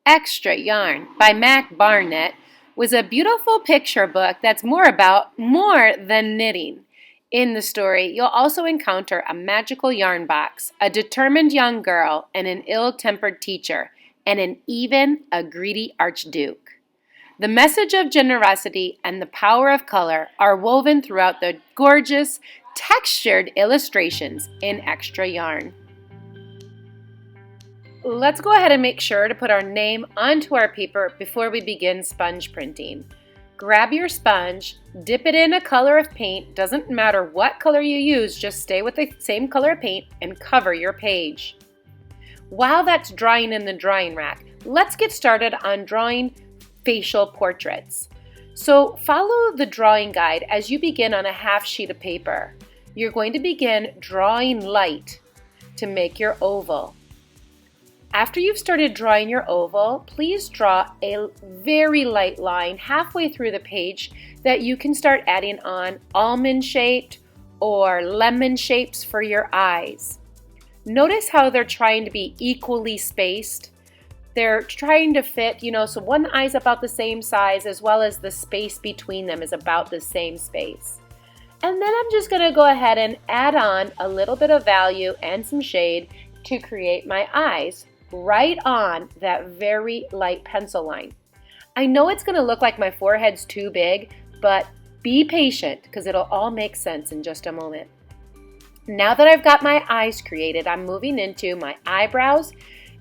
Extra Yarn by Mac Barnett was a beautiful picture book that's more than knitting. In the story, you'll also encounter a magical yarn box, a determined young girl, and an ill-tempered teacher, and even a greedy archduke. The message of generosity and the power of color are woven throughout the gorgeous, textured illustrations in Extra Yarn. Let's go ahead and make sure to put our name onto our paper before we begin sponge printing. Grab your sponge, dip it in a color of paint, doesn't matter what color you use, just stay with the same color of paint and cover your page. While that's drying in the drying rack, let's get started on drawing facial portraits. So follow the drawing guide as you begin on a half sheet of paper. You're going to begin drawing light to make your oval. After you've started drawing your oval, please draw a very light line halfway through the page that you can start adding on almond-shaped or lemon shapes for your eyes. Notice how they're trying to be equally spaced. They're trying to fit, so one eye's about the same size as well as the space between them is about the same space. And then I'm just going to go ahead and add on a little bit of value and some shade to create my eyes right on that very light pencil line. I know it's going to look like my forehead's too big, but be patient because it'll all make sense in just a moment. Now that I've got my eyes created, I'm moving into my eyebrows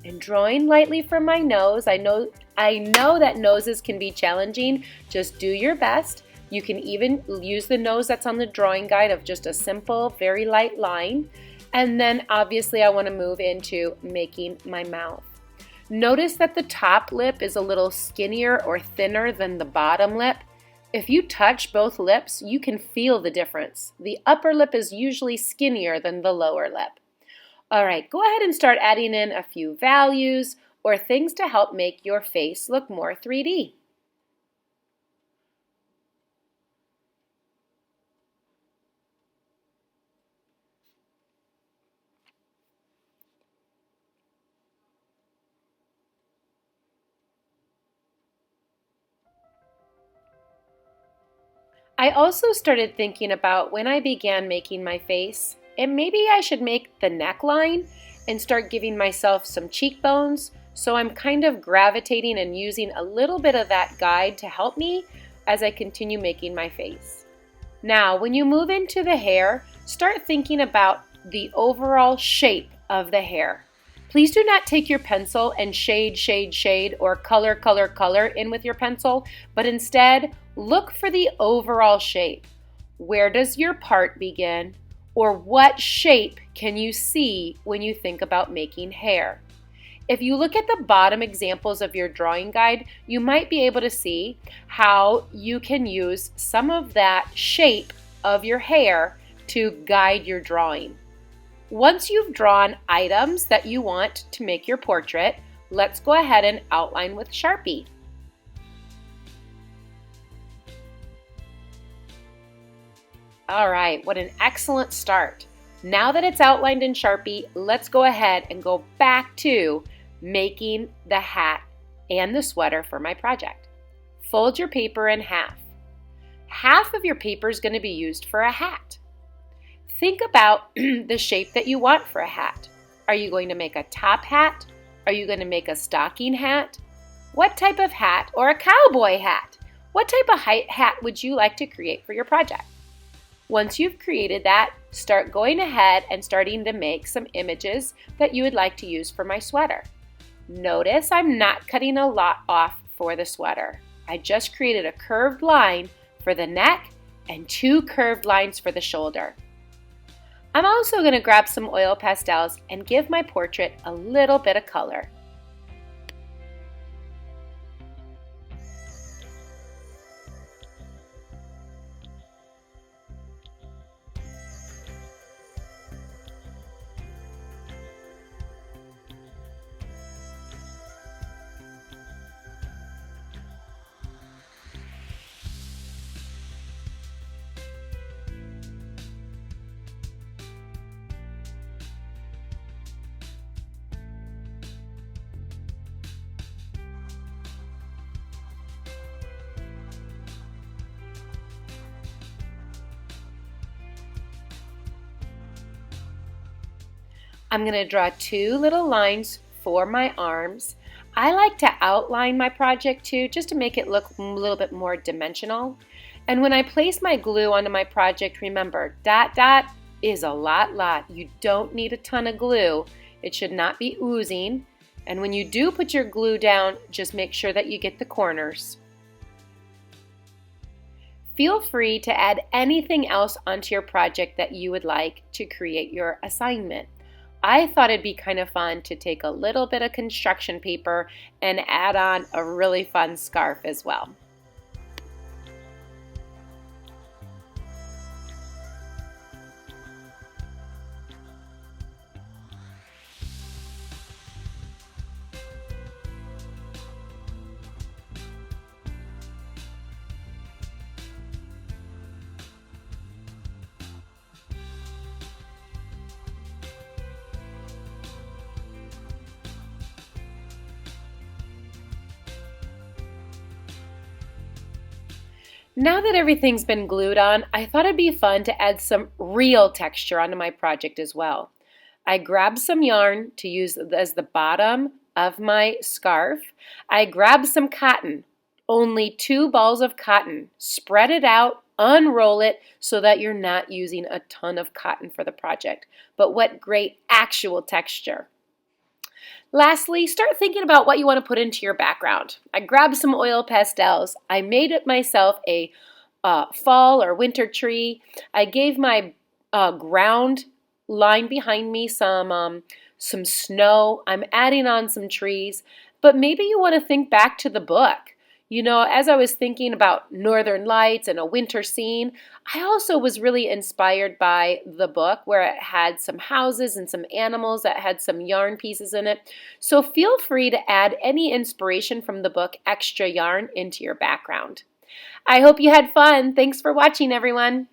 and drawing lightly from my nose. I know that noses can be challenging. Just do your best. You can even use the nose that's on the drawing guide of just a simple, very light line. And then obviously I want to move into making my mouth. Notice that the top lip is a little skinnier or thinner than the bottom lip. If you touch both lips, you can feel the difference. The upper lip is usually skinnier than the lower lip. All right, go ahead and start adding in a few values or things to help make your face look more 3D. I also started thinking about when I began making my face, and maybe I should make the neckline and start giving myself some cheekbones, so I'm kind of gravitating and using a little bit of that guide to help me as I continue making my face. Now, when you move into the hair, start thinking about the overall shape of the hair. Please do not take your pencil and shade, or color in with your pencil, but instead look for the overall shape. Where does your part begin? Or what shape can you see when you think about making hair? If you look at the bottom examples of your drawing guide, you might be able to see how you can use some of that shape of your hair to guide your drawing. Once you've drawn items that you want to make your portrait, let's go ahead and outline with Sharpie. All right, what an excellent start. Now that it's outlined in Sharpie, let's go ahead and go back to making the hat and the sweater for my project. Fold your paper in half. Half of your paper is going to be used for a hat. Think about the shape that you want for a hat. Are you going to make a top hat? Are you going to make a stocking hat? What type of hat, or a cowboy hat? What type of hat would you like to create for your project? Once you've created that, start going ahead and starting to make some images that you would like to use for my sweater. Notice I'm not cutting a lot off for the sweater. I just created a curved line for the neck and 2 curved lines for the shoulder. I'm also going to grab some oil pastels and give my portrait a little bit of color. I'm going to draw 2 little lines for my arms. I like to outline my project too, just to make it look a little bit more dimensional. And when I place my glue onto my project, remember, dot dot is a lot. You don't need a ton of glue. It should not be oozing. And when you do put your glue down, just make sure that you get the corners. Feel free to add anything else onto your project that you would like to create your assignment. I thought it'd be kind of fun to take a little bit of construction paper and add on a really fun scarf as well. Now that everything's been glued on, I thought it'd be fun to add some real texture onto my project as well. I grabbed some yarn to use as the bottom of my scarf. I grabbed some cotton, only 2 balls of cotton. Spread it out, unroll it so that you're not using a ton of cotton for the project. But what great actual texture. Lastly, start thinking about what you want to put into your background. I grabbed some oil pastels. I made it myself a fall or winter tree. I gave my ground line behind me some snow. I'm adding on some trees. But maybe you want to think back to the book. You know, as I was thinking about northern lights and a winter scene, I also was really inspired by the book where it had some houses and some animals that had some yarn pieces in it. So feel free to add any inspiration from the book Extra Yarn into your background. I hope you had fun. Thanks for watching, everyone.